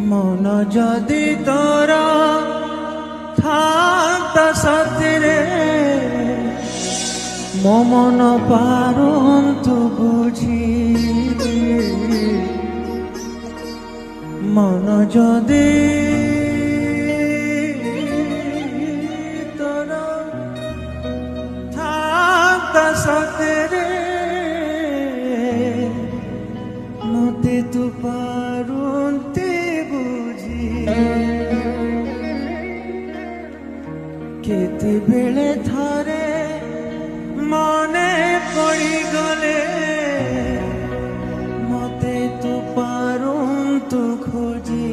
মন যদি তোরা থাকতা সাথে মন পারন্তু বুঝি মন যদি তোরা থাকতা সাথে মতে তু পারন্তে বুঝি কেতেবেলে থরে মনে পড়ি গলে মতে তু পারন্তু খোঁজি